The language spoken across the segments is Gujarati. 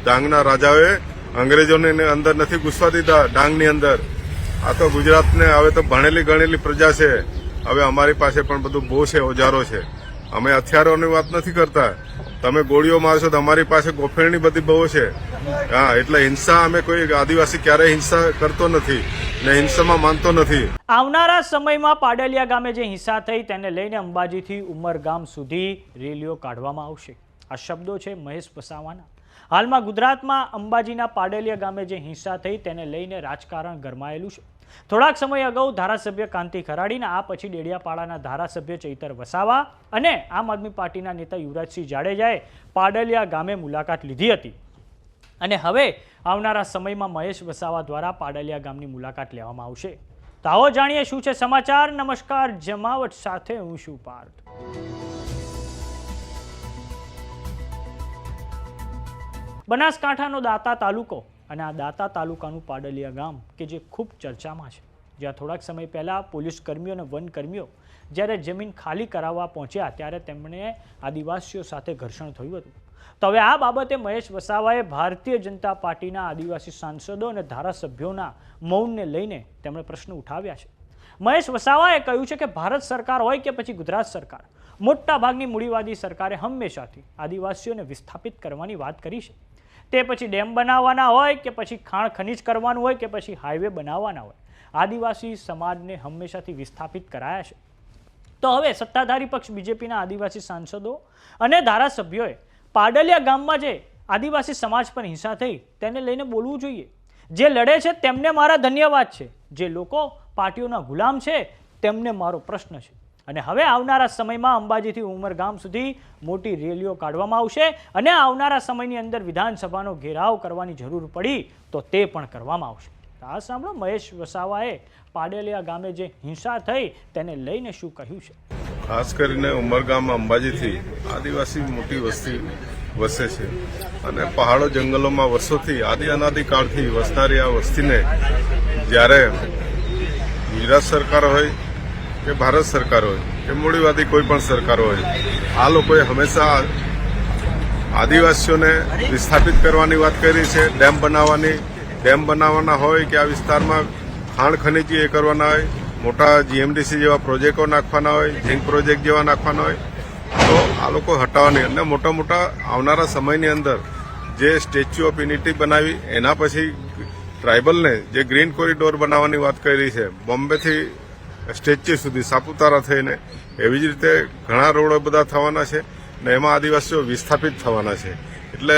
ડાંગના રાજાઓએ અંગ્રેજોને અંદર નથી ઘૂસવા દીધા. ડાંગની અંદર આ તો ગુજરાતને હવે તો ભણેલી ગણેલી પ્રજા છે. હવે અમારી પાસે પણ બધું બહુ છે, ઓજારો છે. અમે હથિયારોની વાત નથી કરતા. તમે ગોળીઓ મારશો તો અમારી પાસે ગોફેણની બધી બહુ છે. હા, એટલે હિંસા અમે કોઈ આદિવાસી ક્યારેય હિંસા કરતો નથી ને હિંસામાં માનતો નથી. આવનારા સમયમાં પાડલિયા ગામે જે હિંસા થઈ તેને લઈને અંબાજીથી ઉમરગામ સુધી રેલીઓ કાઢવામાં આવશે. આ શબ્દો છે મહેશ વસાવાના. હાલમાં ગુજરાતમાં અંબાજીના પાડલિયા ગામે જે હિંસા થઈ તેને લઈને રાજકારણ ગરમાયેલું છે. થોડાક સમય અગાઉ ધારાસભ્ય કાંતિ ખરાડીના આ પછી ડેડિયાપાડાના ધારાસભ્ય ચૈતર વસાવા અને આમ આદમી પાર્ટીના નેતા યુવરાજસિંહ જાડેજાએ પાડલિયા ગામે મુલાકાત લીધી હતી અને હવે આવનારા સમયમાં મહેશ વસાવા દ્વારા પાડલિયા ગામની મુલાકાત લેવામાં આવશે. તો આવો જાણીએ શું છે સમાચાર. નમસ્કાર, જમાવટ સાથે હું છું પાર્થ. બનાસકાંઠાનો દાતા તાલુકો અને આ દાતા તાલુકાનું પાડલિયા ગામ કે જે ખૂબ ચર્ચામાં છે, જ્યાં થોડાક સમય પહેલાં પોલીસ કર્મીઓ અને વનકર્મીઓ જ્યારે જમીન ખાલી કરાવવા પહોંચ્યા ત્યારે તેમણે આદિવાસીઓ સાથે ઘર્ષણ થયું હતું. તો હવે આ બાબતે મહેશ વસાવાએ ભારતીય જનતા પાર્ટીના આદિવાસી સાંસદો અને ધારાસભ્યોના મૌનને લઈને તેમણે પ્રશ્ન ઉઠાવ્યા છે. મહેશ વસાવાએ કહ્યું છે કે ભારત સરકાર હોય કે પછી ગુજરાત સરકાર, મોટાભાગની મૂડીવાદી સરકારે હંમેશાથી આદિવાસીઓને વિસ્થાપિત કરવાની વાત કરી છે. તે પછી ડેમ બનાવવાના હોય કે પછી ખાણ ખનીજ કરવાનું હોય કે પછી હાઈવે બનાવવાના હોય, આદિવાસી સમાજને હંમેશાથી વિસ્થાપિત કરાયા છે. તો હવે સત્તાધારી પક્ષ બીજેપીના આદિવાસી સાંસદો અને ધારાસભ્યોએ પાડલિયા ગામમાં જે આદિવાસી સમાજ પર હિંસા થઈ તેને લઈને બોલવું જોઈએ. જે લડે છે તેમને મારા ધન્યવાદ છે, જે લોકો પાર્ટીઓના ગુલામ છે તેમને મારો પ્રશ્ન છે. અને હવે આવનારા સમયમાં અંબાજીથી ઉમરગામ સુધી મોટી રેલીઓ કાઢવામાં આવશે અને આવનારા સમયની અંદર વિધાનસભાનો ઘેરાવ કરવાની જરૂર પડી તો તે પણ કરવામાં આવશે. આ સાંભળો મહેશ વસાવાએ પાડલિયા ગામે જે હિંસા થઈ તેને લઈને શું કહ્યું છે. ખાસ કરીને ઉમરગામ અંબાજીથી આદિવાસી મોટી વસ્તી વસે છે અને પહાડો જંગલોમાં વર્ષોથી અનાદિકાળથી વસનારી આ વસ્તીને જ્યારે ગુજરાત સરકાર હોય કે ભારત સરકાર હોય કે મૂડીવાદી કોઈ પણ સરકાર હોય, આ લોકોએ હંમેશા આદિવાસીઓને વિસ્થાપિત કરવાની વાત કરી છે. ડેમ બનાવવાના હોય કે આ વિસ્તારમાં ખાણ ખનીજી એ કરવાના હોય, મોટા જીએમડીસી જેવા પ્રોજેક્ટો નાખવાના હોય, ઝીંક પ્રોજેક્ટ જેવા નાખવાના હોય, તો આ લોકો હટાવવાની અને મોટા મોટા આવનારા સમયની અંદર જે સ્ટેચ્યુ ઓફ યુનિટી બનાવી એના પછી ટ્રાઇબલને જે ગ્રીન કોરિડોર બનાવવાની વાત કરી છે, બોમ્બેથી સ્ટેચ્યુ સુધી સાપુતારા થઈને, એવી જ રીતે ઘણા રોડો બધા થવાના છે ને એમાં આદિવાસીઓ વિસ્થાપિત થવાના છે. એટલે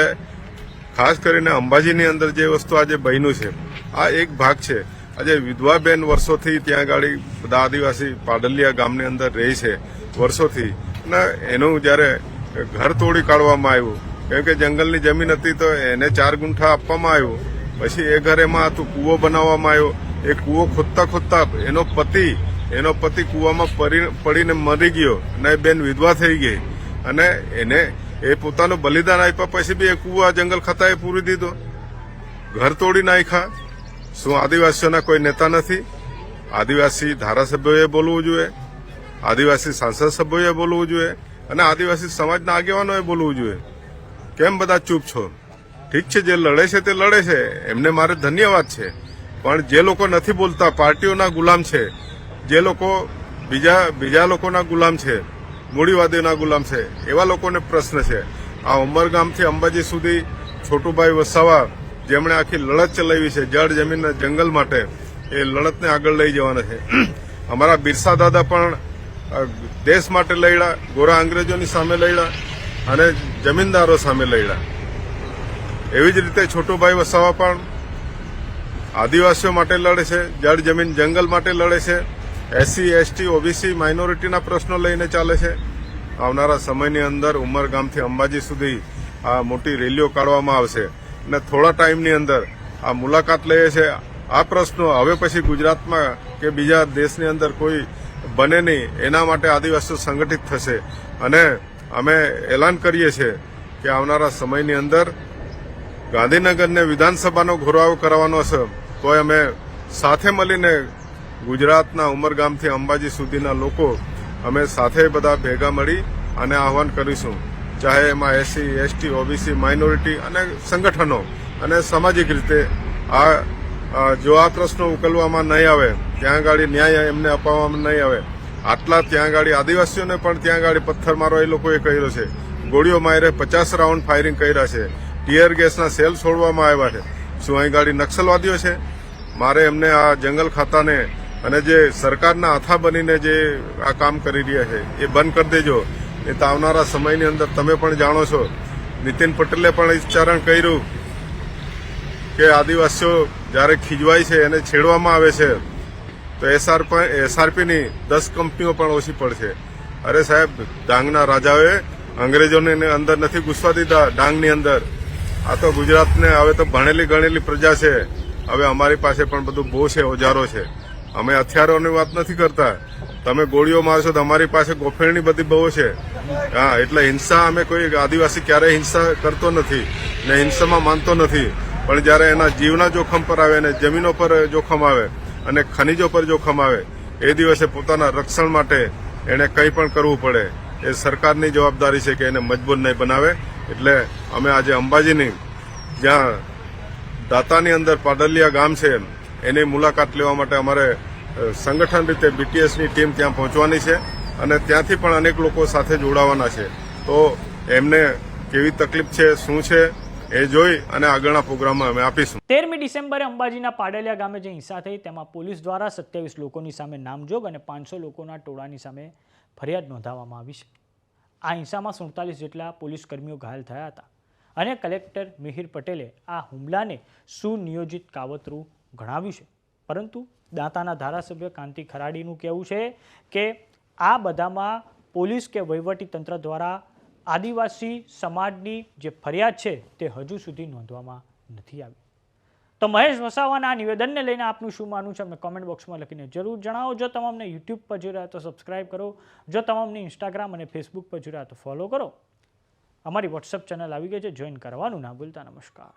ખાસ કરીને અંબાજીની અંદર જે વસ્તુ આજે બન્યું છે આ એક ભાગ છે. આજે વિધવાબેન વર્ષોથી ત્યાં આગળ બધા આદિવાસી પાડલિયા ગામની અંદર રહી છે વર્ષોથી, અને એનું જ્યારે ઘર તોડી કાઢવામાં આવ્યું, કેમ કે જંગલની જમીન હતી તો એને 4 ગુંઠા આપવામાં આવ્યું. પછી એ ઘર એમાં હતું, કૂવો બનાવવામાં આવ્યો. એ કૂવો ખોદતા એનો પતિ કૂવામાં પડીને મરી ગયો અને એ બેન વિધવા થઈ ગઈ અને એને એ પોતાનું બલિદાન આપ્યા પછી બી એ કૂવા જંગલ ખાતાએ પૂરી દીધો, ઘર તોડી નાખ્યા. શું આદિવાસીઓના કોઈ નેતા નથી? આદિવાસી ધારાસભ્યોએ બોલવું જોઈએ, આદિવાસી સાંસદ સભ્યોએ બોલવું જોઈએ અને આદિવાસી સમાજના આગેવાનોએ બોલવું જોઈએ. કેમ બધા ચૂપ છો? ઠીક છે, જે લડે છે તે લડે છે, એમને મારે ધન્યવાદ છે. પણ જે લોકો નથી બોલતા, પાર્ટીઓના ગુલામ છે, જે લોકો બીજા લોકોના ગુલામ છે, મૂડીવાદીઓના ગુલામ છે, એવા લોકોને પ્રશ્ન છે. આ ઉમરગામથી અંબાજી સુધી છોટુભાઈ વસાવા જેમણે આખી લડત ચલાવી છે જળ જમીનના જંગલ માટે, એ લડતને આગળ લઈ જવાના છે. અમારા બિરસા દાદા પણ દેશ માટે લડ્યા, ગોરા અંગ્રેજોની સામે લડ્યા અને જમીનદારો સામે લડ્યા. એવી જ રીતે છોટુભાઈ વસાવા પણ આદિવાસીઓ માટે લડે છે, જળ જમીન જંગલ માટે લડે છે, એસસી એસટી ઓબીસી માઇનોરિટીના પ્રશ્નો લઈને ચાલે છે. આવનારા સમયની અંદર ઉમરગામથી અંબાજી સુધી આ મોટી રેલીઓ કાઢવામાં આવશે અને થોડા ટાઈમની અંદર આ મુલાકાત લઈએ છે. આ પ્રશ્નો હવે પછી ગુજરાતમાં કે બીજા દેશની અંદર કોઈ બને નહીં, એના માટે આદિવાસીઓ સંગઠિત થશે અને અમે એલાન કરીએ છીએ કે આવનારા સમયની અંદર ગાંધીનગરને વિધાનસભાનો ઘેરાવ કરવાનો છે તો અમે સાથે મળીને ગુજરાતના ઉમરગામથી અંબાજી સુધીના લોકો અમે સાથે બધા ભેગા મળી અને આહવાન કરીશું. ચાહે એમાં એસસી એસટી ઓબીસી માઇનોરિટી અને સંગઠનો અને સામાજિક રીતે જો આ પ્રશ્નો ઉકેલવામાં નહીં આવે, ત્યાં આગળ ન્યાય એમને અપાવવામાં નહીં આવે, આટલા ત્યાં આગળ આદિવાસીઓને પણ ત્યાં આગળ પથ્થરમારો એ લોકોએ કર્યો છે, ગોળીઓ મારે 50 રાઉન્ડ ફાયરિંગ કર્યા છે, ટીયર ગેસના સેલ છોડવામાં આવ્યા છે. શું અહીં ગાડી નક્સલવાદીઓ છે? મારે એમને આ જંગલ ખાતાને અને જે સરકારના હાથા બનીને જે આ કામ કરી રહ્યા છે એ બંધ કરી દેજો. એ તો આવનારા સમયની અંદર તમે પણ જાણો છો, નીતિન પટેલે પણ ઉચ્ચારણ કર્યું કે આદિવાસીઓ જ્યારે ખીજવાય છે એને છેડવામાં આવે છે તો એસઆરપીની 10 કંપનીઓ પણ ઓછી પડશે. અરે સાહેબ, ડાંગના રાજાઓએ અંગ્રેજોને અંદર નથી ઘૂસવા દીધા. ડાંગની અંદર આ તો ગુજરાતને હવે તો ભણેલી ગણેલી પ્રજા છે. હવે અમારી પાસે પણ બધું બહુ છે, ઓજારો છે. અમે હથિયારોની વાત નથી કરતા. તમે ગોળીઓ મારશો તો અમારી પાસે ગોફેણની બધી બહુ છે. હા, એટલે હિંસા અમે કોઈ આદિવાસી ક્યારેય હિંસા કરતો નથી ને હિંસામાં માનતો નથી. પણ જ્યારે એના જીવના જોખમ પર આવે અને જમીનો પર જોખમ આવે અને ખનીજો પર જોખમ આવે એ દિવસે પોતાના રક્ષણ માટે એને કંઈ પણ કરવું પડે. એ સરકારની જવાબદારી છે કે એને મજબૂત નહીં બનાવે. એટલે અમે આજે અંબાજીની જ્યાં દાતાની અંદર પાડલિયા ગામ છે એની મુલાકાત લેવા માટે અમારે સંગઠન રીતે બીટીએસની ટીમ ત્યાં પહોંચવાની છે અને ત્યાંથી પણ અનેક લોકો સાથે જોડાવાના છે. તો એમને કેવી તકલીફ છે, શું છે એ જોઈ અને આગળના પ્રોગ્રામમાં અમે આપીશું. 13મી ડિસેમ્બરે અંબાજીના પાડલિયા ગામે જે હિંસા થઈ તેમાં પોલીસ દ્વારા 27 લોકોની સામે નામજોગ અને 500 લોકોના ટોળાની સામે ફરિયાદ નોંધાવવામાં આવી છે. આ હિંસામાં 47 જેટલા પોલીસ કર્મીઓ ઘાયલ થયા હતા અને કલેક્ટર મિહિર પટેલે આ હુમલાને સુનિયોજિત કાવતરું ગણાવ્યું છે. પરંતુ દાંતાના ધારાસભ્ય કાંતિ ખરાડીનું કહેવું છે કે આ બધામાં પોલીસ કે વહીવટી તંત્ર દ્વારા આદિવાસી સમાજની જે ફરિયાદ છે તે હજુ સુધી નોંધવામાં નથી આવી. તો મહેશ વસાવાના આ નિવેદનને લઈને આપનું શું માનવું છે અમને કોમેન્ટ બોક્સમાં લખીને જરૂર જણાવો. જો તમામને યુટ્યુબ પર જોઈ રહ્યા તો સબસ્ક્રાઇબ કરો, જો તમામને ઇન્સ્ટાગ્રામ અને ફેસબુક પર જોઈ રહ્યા તો ફોલો કરો. અમારી વોટ્સઅપ ચેનલ આવી ગઈ છે, જોઈન કરવાનું ના ભૂલતા. નમસ્કાર.